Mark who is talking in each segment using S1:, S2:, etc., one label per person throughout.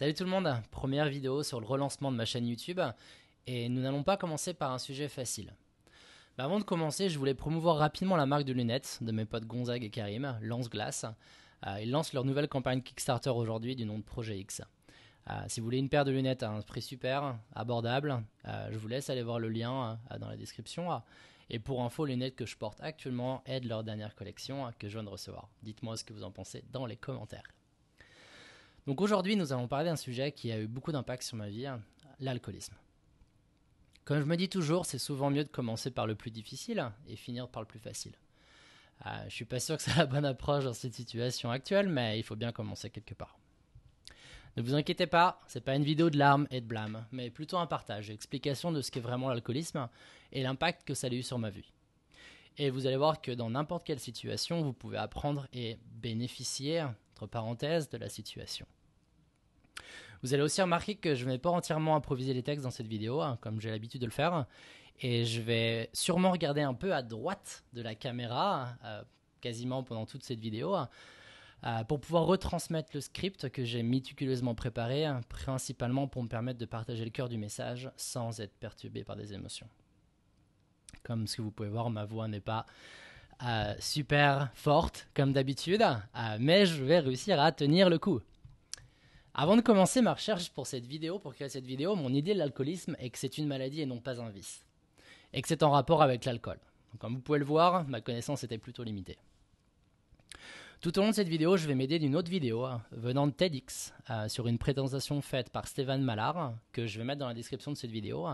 S1: Salut tout le monde, première vidéo sur le relancement de ma chaîne YouTube et nous n'allons pas commencer par un sujet facile. Avant de commencer, je voulais promouvoir rapidement la marque de lunettes de mes potes Gonzague et Karim, Lance Glace. Ils lancent leur nouvelle campagne Kickstarter aujourd'hui du nom de Projet X. Si vous voulez une paire de lunettes à un prix super, abordable, je vous laisse aller voir le lien dans la description. Et pour info, les lunettes que je porte actuellement aident leur dernière collection que je viens de recevoir. Dites-moi ce que vous en pensez dans les commentaires. Donc aujourd'hui, nous allons parler d'un sujet qui a eu beaucoup d'impact sur ma vie, l'alcoolisme. Comme je me dis toujours, c'est souvent mieux de commencer par le plus difficile et finir par le plus facile. Je suis pas sûr que c'est la bonne approche dans cette situation actuelle, mais il faut bien commencer quelque part. Ne vous inquiétez pas, c'est pas une vidéo de larmes et de blâme, mais plutôt un partage et explication de ce qu'est vraiment l'alcoolisme et l'impact que ça a eu sur ma vie. Et vous allez voir que dans n'importe quelle situation, vous pouvez apprendre et bénéficier, entre parenthèses, de la situation. Vous allez aussi remarquer que je ne vais pas entièrement improviser les textes dans cette vidéo, comme j'ai l'habitude de le faire. Et je vais sûrement regarder un peu à droite de la caméra, quasiment pendant toute cette vidéo, pour pouvoir retransmettre le script que j'ai méticuleusement préparé, principalement pour me permettre de partager le cœur du message sans être perturbé par des émotions. Comme ce que vous pouvez voir, ma voix n'est pas super forte comme d'habitude, mais je vais réussir à tenir le coup. Avant de commencer ma recherche pour créer cette vidéo, mon idée de l'alcoolisme est que c'est une maladie et non pas un vice. Et que c'est en rapport avec l'alcool. Donc, comme vous pouvez le voir, ma connaissance était plutôt limitée. Tout au long de cette vidéo, je vais m'aider d'une autre vidéo venant de TEDx sur une présentation faite par Stéphane Mallard, que je vais mettre dans la description de cette vidéo.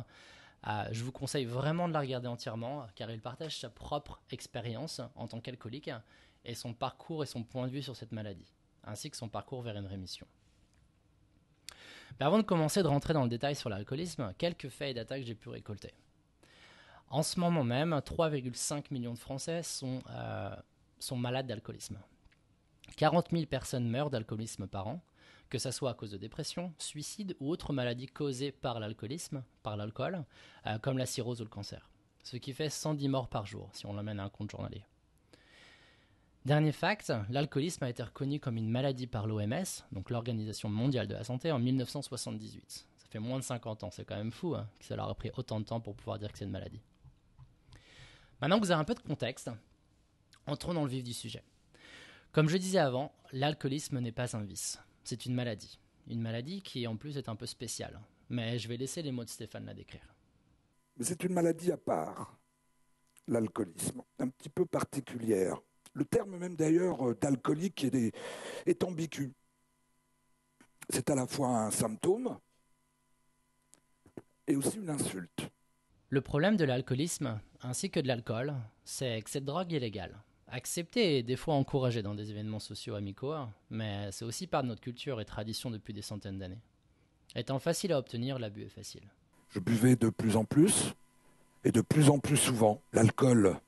S1: Je vous conseille vraiment de la regarder entièrement, car il partage sa propre expérience en tant qu'alcoolique et son parcours et son point de vue sur cette maladie, ainsi que son parcours vers une rémission. Mais avant de commencer de rentrer dans le détail sur l'alcoolisme, quelques faits et data que j'ai pu récolter. En ce moment même, 3,5 millions de Français sont malades d'alcoolisme. 40 000 personnes meurent d'alcoolisme par an, que ce soit à cause de dépression, suicide ou autres maladies causées par l'alcoolisme, par l'alcool, comme la cirrhose ou le cancer. Ce qui fait 110 morts par jour, si on l'emmène à un compte journalier. Dernier fact, l'alcoolisme a été reconnu comme une maladie par l'OMS, donc l'Organisation mondiale de la santé, en 1978. Ça fait moins de 50 ans, c'est quand même fou que ça leur a pris autant de temps pour pouvoir dire que c'est une maladie. Maintenant que vous avez un peu de contexte, entrons dans le vif du sujet. Comme je disais avant, l'alcoolisme n'est pas un vice, c'est une maladie. Une maladie qui en plus est un peu spéciale, mais je vais laisser les mots de Stéphane la décrire.
S2: Mais c'est une maladie à part, l'alcoolisme, un petit peu particulière. Le terme même d'ailleurs d'alcoolique est ambigu. C'est à la fois un symptôme et aussi une insulte.
S1: Le problème de l'alcoolisme, ainsi que de l'alcool, c'est que cette drogue est légale. Acceptée et des fois encouragée dans des événements sociaux amicaux, mais c'est aussi part de notre culture et tradition depuis des centaines d'années. Étant facile à obtenir, l'abus est facile.
S2: Je buvais de plus en plus et de plus en plus souvent. L'alcool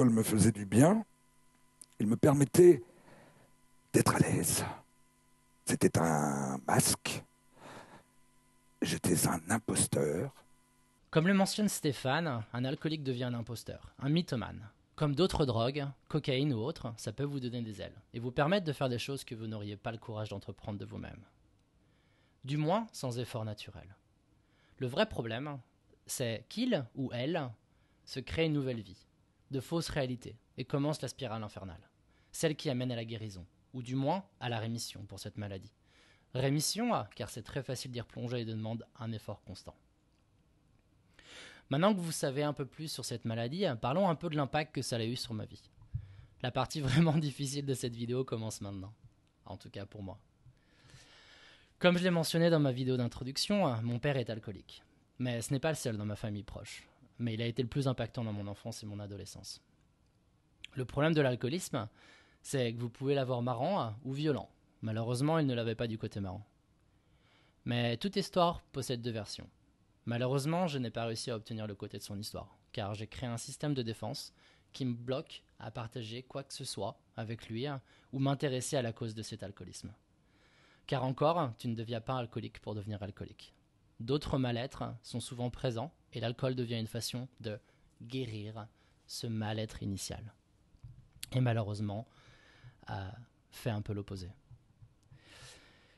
S2: me faisait du bien, il me permettait d'être à l'aise. C'était un masque, j'étais un imposteur.
S1: Comme le mentionne Stéphane, un alcoolique devient un imposteur, un mythomane. Comme d'autres drogues, cocaïne ou autres, ça peut vous donner des ailes et vous permettre de faire des choses que vous n'auriez pas le courage d'entreprendre de vous-même. Du moins, sans effort naturel. Le vrai problème, c'est qu'il ou elle se crée une nouvelle vie, de fausses réalités, et commence la spirale infernale. Celle qui amène à la guérison, ou du moins à la rémission pour cette maladie. Rémission, car c'est très facile d'y replonger et de demander un effort constant. Maintenant que vous savez un peu plus sur cette maladie, parlons un peu de l'impact que ça a eu sur ma vie. La partie vraiment difficile de cette vidéo commence maintenant, en tout cas pour moi. Comme je l'ai mentionné dans ma vidéo d'introduction, mon père est alcoolique. Mais ce n'est pas le seul dans ma famille proche. Mais il a été le plus impactant dans mon enfance et mon adolescence. Le problème de l'alcoolisme, c'est que vous pouvez l'avoir marrant ou violent. Malheureusement, il ne l'avait pas du côté marrant. Mais toute histoire possède deux versions. Malheureusement, je n'ai pas réussi à obtenir le côté de son histoire, car j'ai créé un système de défense qui me bloque à partager quoi que ce soit avec lui ou m'intéresser à la cause de cet alcoolisme. Car encore, tu ne deviens pas alcoolique pour devenir alcoolique. D'autres mal-être sont souvent présents et l'alcool devient une façon de guérir ce mal-être initial. Et malheureusement, fait un peu l'opposé.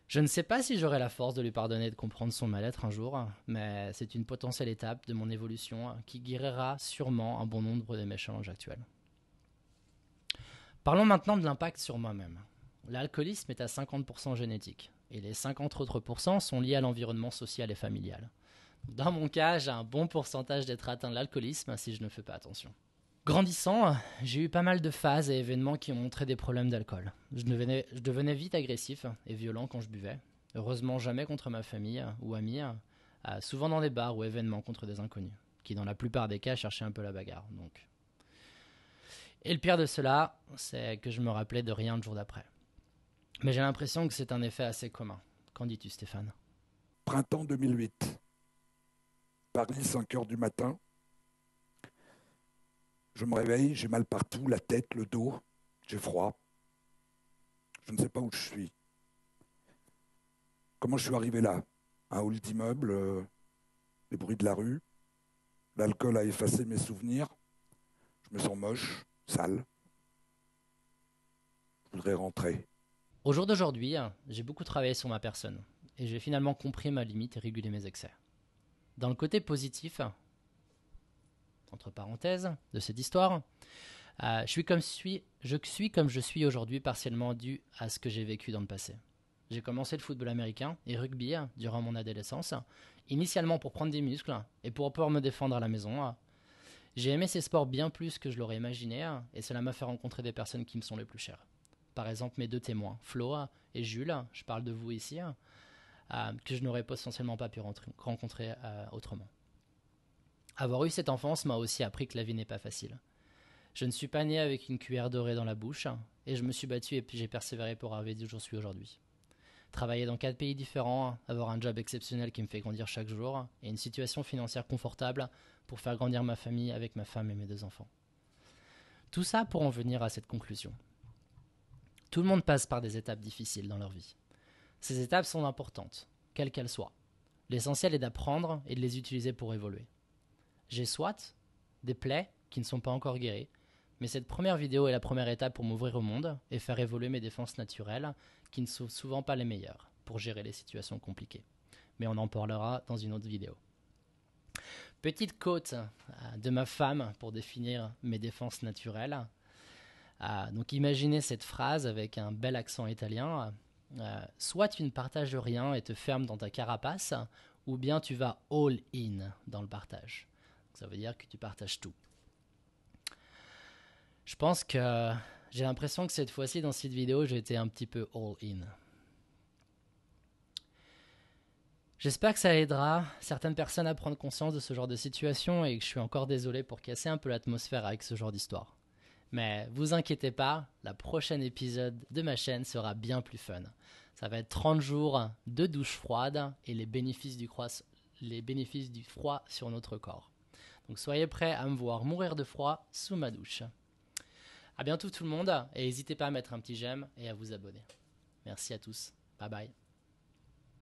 S1: Je ne sais pas si j'aurai la force de lui pardonner et de comprendre son mal-être un jour, mais c'est une potentielle étape de mon évolution qui guérira sûrement un bon nombre de mes challenges actuels. Parlons maintenant de l'impact sur moi-même. L'alcoolisme est à 50% génétique, et les 50 autres pourcents sont liés à l'environnement social et familial. Dans mon cas, j'ai un bon pourcentage d'être atteint de l'alcoolisme si je ne fais pas attention. Grandissant, j'ai eu pas mal de phases et événements qui ont montré des problèmes d'alcool. Je devenais vite agressif et violent quand je buvais. Heureusement jamais contre ma famille ou amis, souvent dans des bars ou événements contre des inconnus, qui dans la plupart des cas cherchaient un peu la bagarre. Et le pire de cela, c'est que je me rappelais de rien le jour d'après. Mais j'ai l'impression que c'est un effet assez commun. Qu'en dis-tu, Stéphane ?
S2: Printemps 2008. Paris, 5 heures du matin. Je me réveille, j'ai mal partout, la tête, le dos, j'ai froid. Je ne sais pas où je suis. Comment je suis arrivé là ? Un hall d'immeuble, les bruits de la rue. L'alcool a effacé mes souvenirs. Je me sens moche, sale. Je voudrais rentrer.
S1: Au jour d'aujourd'hui, j'ai beaucoup travaillé sur ma personne et j'ai finalement compris ma limite et régulé mes excès. Dans le côté positif, entre parenthèses, de cette histoire, je suis comme je suis aujourd'hui partiellement dû à ce que j'ai vécu dans le passé. J'ai commencé le football américain et rugby durant mon adolescence, initialement pour prendre des muscles et pour pouvoir me défendre à la maison. J'ai aimé ces sports bien plus que je l'aurais imaginé et cela m'a fait rencontrer des personnes qui me sont les plus chères. Par exemple, mes deux témoins, Flo et Jules, je parle de vous ici, que je n'aurais potentiellement pas pu rencontrer autrement. Avoir eu cette enfance m'a aussi appris que la vie n'est pas facile. Je ne suis pas né avec une cuillère dorée dans la bouche et je me suis battu et puis j'ai persévéré pour arriver d'où j'en suis aujourd'hui. Travailler dans 4 pays différents, avoir un job exceptionnel qui me fait grandir chaque jour et une situation financière confortable pour faire grandir ma famille avec ma femme et mes 2 enfants. Tout ça pour en venir à cette conclusion. Tout le monde passe par des étapes difficiles dans leur vie. Ces étapes sont importantes, quelles qu'elles soient. L'essentiel est d'apprendre et de les utiliser pour évoluer. J'ai soit des plaies qui ne sont pas encore guéries, mais cette première vidéo est la première étape pour m'ouvrir au monde et faire évoluer mes défenses naturelles qui ne sont souvent pas les meilleures pour gérer les situations compliquées. Mais on en parlera dans une autre vidéo. Petite quote de ma femme pour définir mes défenses naturelles. Donc imaginez cette phrase avec un bel accent italien. Soit tu ne partages rien et te fermes dans ta carapace, ou bien tu vas all in dans le partage. Ça veut dire que tu partages tout. Je pense que j'ai l'impression que cette fois-ci, dans cette vidéo, j'ai été un petit peu all in. J'espère que ça aidera certaines personnes à prendre conscience de ce genre de situation et que je suis encore désolé pour casser un peu l'atmosphère avec ce genre d'histoire. Mais vous inquiétez pas, la prochaine épisode de ma chaîne sera bien plus fun. Ça va être 30 jours de douche froide et les bénéfices du froid sur notre corps. Donc soyez prêts à me voir mourir de froid sous ma douche. À bientôt tout le monde et n'hésitez pas à mettre un petit j'aime et à vous abonner. Merci à tous. Bye bye.